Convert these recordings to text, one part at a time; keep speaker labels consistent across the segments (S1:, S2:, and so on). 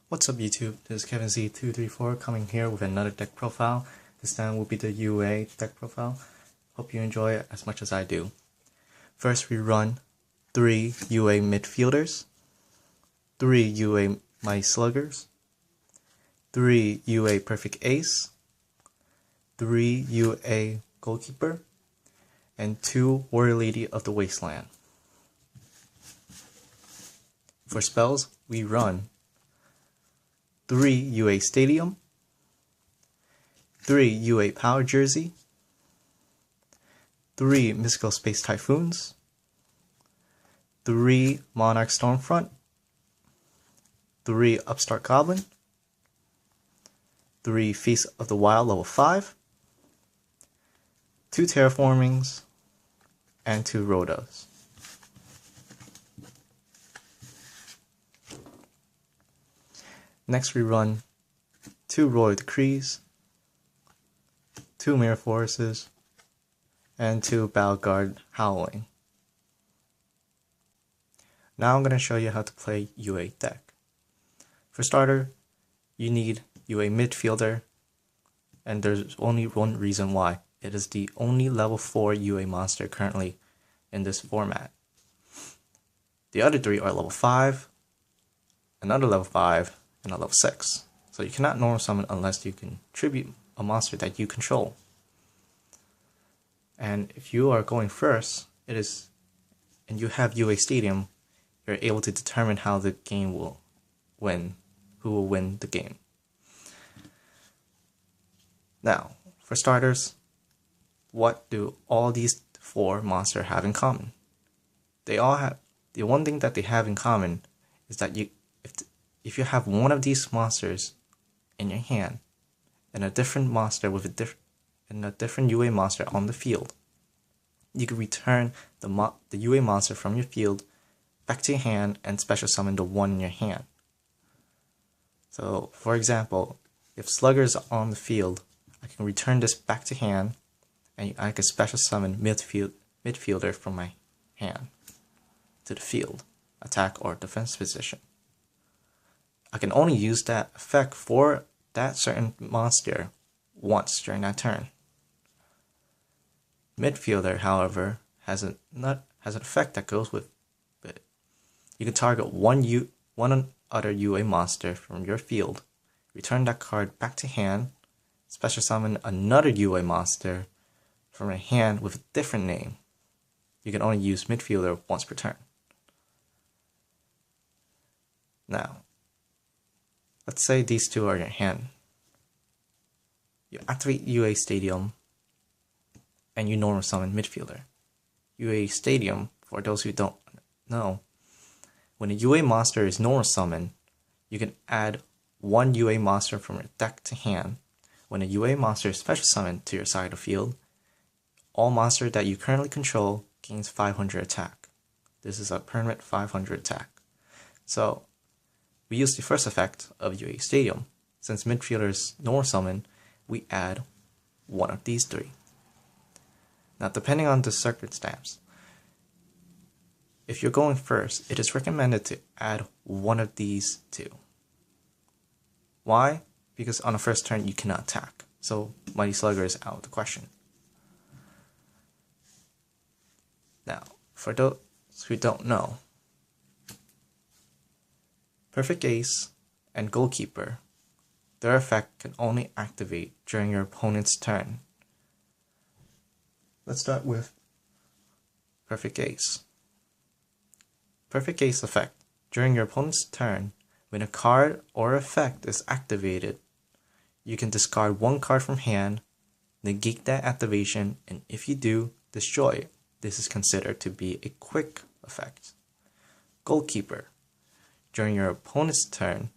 S1: What's up YouTube, this is Kevin Z234 coming here with another deck profile. This time will be the UA deck profile. Hope you enjoy it as much as I do. First we run 3 UA midfielders, 3 UA Mighty Sluggers, 3 UA Perfect Ace, 3 UA Goalkeeper, and 2 Warrior Lady of the Wasteland. For spells, we run 3 UA Stadium, 3 UA Power Jersey, 3 Mystical Space Typhoons, 3 Monarch Stormfront, 3 Upstart Goblin, 3 Feast of the Wild level 5, 2 Terraformings, and 2 Rotos. Next we run 2 Royal Decrees, 2 Mirror Forces, and 2 Battle Guard Howling. Now I'm going to show you how to play UA deck. For starter, you need UA midfielder, and there's only one reason why. It is the only level 4 UA monster currently in this format. The other 3 are level 5, another level 5, and a level 6. So you cannot normal summon unless you can tribute a monster that you control. And if you are going first, and you have UA Stadium, you're able to determine how the game will win, who will win the game. Now, for starters, what do all these 4 monsters have in common? They all have, the one thing that they have in common is that if you have one of these monsters in your hand and a different monster with a different UA monster on the field, you can return the UA monster from your field back to your hand and special summon the one in your hand. So, for example, if Slugger is on the field, I can return this back to hand, and I can special summon midfielder from my hand to the field, attack or defense position. I can only use that effect for that certain monster once during that turn. Midfielder, however, has an effect that goes with it. You can target one other UA monster from your field, return that card back to hand, special summon another UA monster from your hand with a different name. You can only use midfielder once per turn. Now, let's say these 2 are in your hand. You activate UA Stadium, and you normal summon midfielder. UA Stadium, for those who don't know, when a UA monster is normal summoned, you can add 1 UA monster from your deck to hand. When a UA monster is special summoned to your side of the field, all monsters that you currently control gains 500 attack. This is a permanent 500 attack. So, we use the first effect of UA Stadium. Since midfielder is normal summon, we add 1 of these 3. Now, depending on the circumstance, if you're going first, it is recommended to add 1 of these 2. Why? Because on the first turn you cannot attack, so Mighty Slugger is out of the question. Now, for those who don't know, Perfect Ace and Goalkeeper, their effect can only activate during your opponent's turn. Let's start with Perfect Ace. Perfect Ace effect. During your opponent's turn, when a card or effect is activated, you can discard 1 card from hand, negate that activation, and if you do, destroy it. This is considered to be a quick effect. Goalkeeper. During your opponent's turn,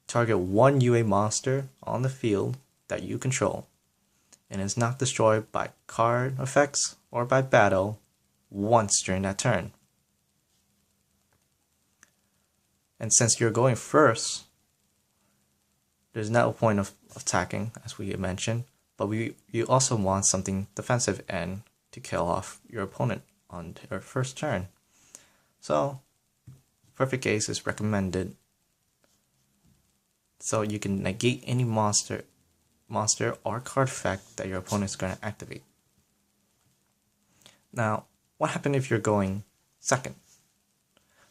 S1: target 1 UA monster on the field that you control, and is not destroyed by card effects or by battle once during that turn. And since you're going first, there's no point of attacking, as we mentioned, but you also want something defensive and to kill off your opponent on their first turn. So, Perfect Ace is recommended So you can negate any monster or card effect that your opponent is going to activate. Now, what happens if you're going second?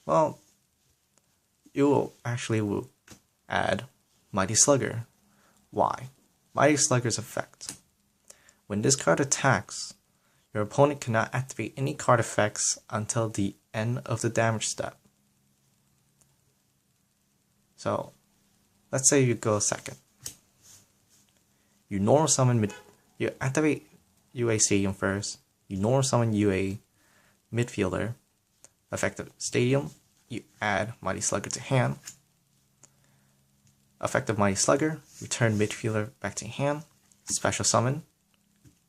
S1: Well, you will add Mighty Slugger. Why? Mighty Slugger's effect. When this card attacks, your opponent cannot activate any card effects until the end of the damage step. So, let's say you go second. You normal summon you activate UA Stadium first. You normal summon UA midfielder. Effective Stadium, you add Mighty Slugger to hand. Effective Mighty Slugger, return midfielder back to hand. Special summon.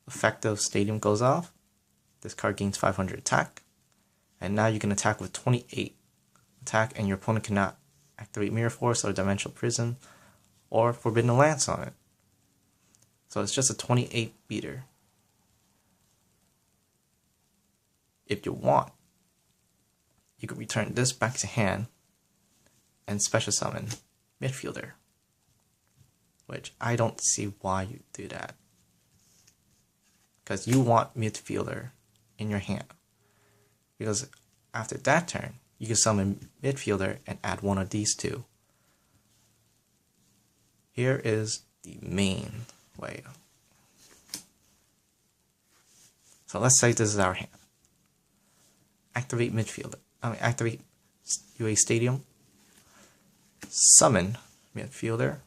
S1: Effective Stadium goes off. This card gains 500 attack. And now you can attack with 28 attack, and your opponent cannot activate Mirror Force or Dimensional Prison or Forbidden Lance on it. So it's just a 28 beater. If you want, you could return this back to hand and special summon midfielder, which I don't see why you do that, because you want midfielder in your hand, because after that turn you can summon midfielder and add one of these two. Here is the main way. So let's say this is our hand. Activate midfielder. Activate UA Stadium. Summon midfielder.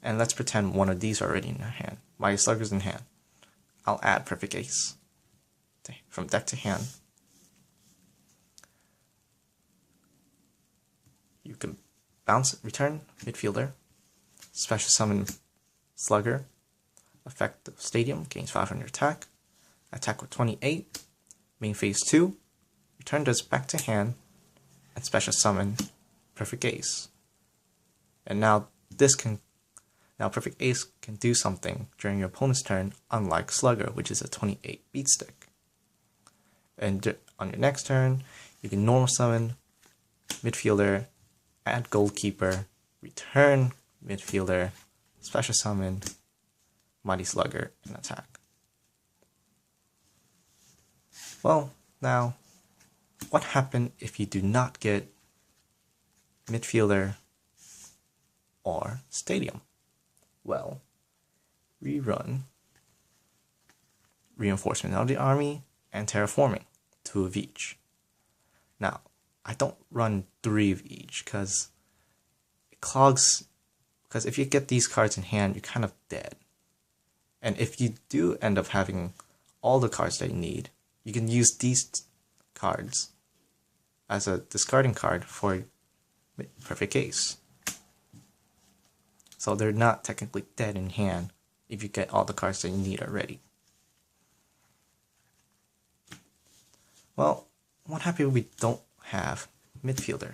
S1: And let's pretend one of these are already in our hand. Mighty Slugger's in hand. I'll add Perfect Ace from deck to hand. You can return midfielder. Special summon Slugger. Effective Stadium gains 500 attack. Attack with 28. Main phase 2. Return this back to hand and special summon Perfect Ace. And now Perfect Ace can do something during your opponent's turn, unlike Slugger, which is a 28 beat stick. And on your next turn, you can normal summon midfielder, add goalkeeper, return midfielder, special summon Mighty Slugger, and attack. Well, now, what happens if you do not get midfielder or Stadium? Well, we run Reinforcement of the Army and Terraforming, 2 of each. Now, I don't run 3 of each because it clogs, because if you get these cards in hand, you're kind of dead. And if you do end up having all the cards that you need, you can use these cards as a discarding card for Perfect Ace. So they're not technically dead in hand if you get all the cards that you need already. Well, what happens if we don't have midfielder?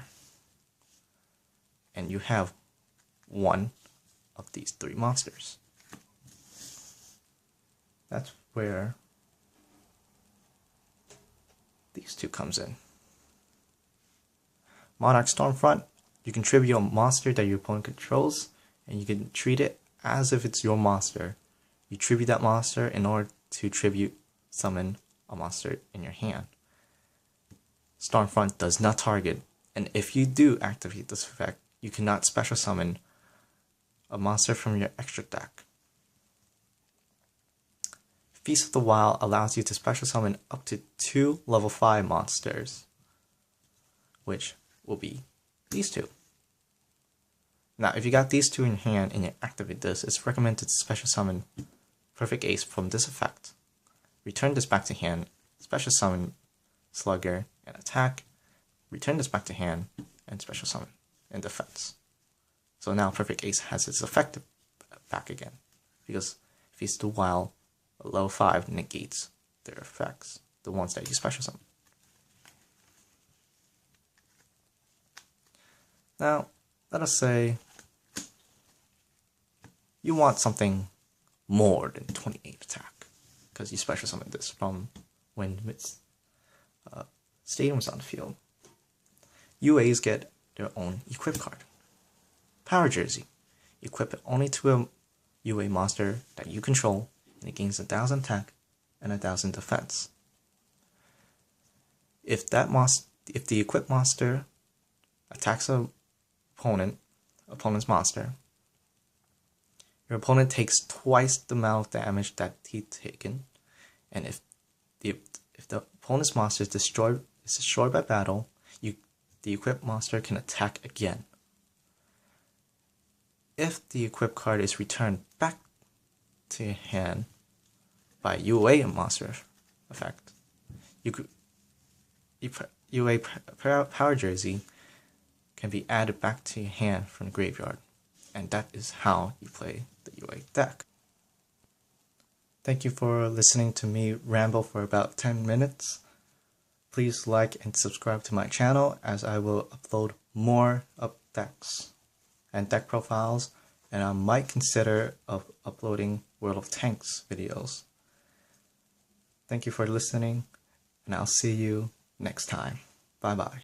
S1: And you have one of these 3 monsters. That's where these 2 comes in. Monarch Stormfront, you can tribute a monster that your opponent controls, and you can treat it as if it's your monster. You tribute that monster in order to tribute summon a monster in your hand. Stormfront does not target, and if you do activate this effect, you cannot special summon a monster from your extra deck. Feast of the Wild allows you to special summon up to 2 level 5 monsters, which will be these 2. Now, if you got these 2 in hand and you activate this, it's recommended to special summon Perfect Ace from this effect. Return this back to hand, special summon Slugger and attack, return this back to hand, and special summon and defense. So now Perfect Ace has its effect back again, because Feast of the Wild level 5 negates their effects, the ones that you special summon. Now, let us say you want something more than 28 attack, because you special summon this from when Stadium's on the field. UAs get their own equip card. Power Jersey. equip it only to a UA monster that you control, and it gains 1000 attack and 1000 defense. If the equipped monster attacks a opponent's monster, your opponent takes twice the amount of damage that he's taken, and if the opponent's monster is destroyed by battle, the equipped monster can attack again. If the equipped card is returned back to your hand by UA monster effect, UA Power Jersey can be added back to your hand from the graveyard, and that is how you play the UA deck. Thank you for listening to me ramble for about 10 minutes. Please like and subscribe to my channel, as I will upload more decks and deck profiles, and I might consider uploading World of Tanks videos. Thank you for listening, and I'll see you next time. Bye bye.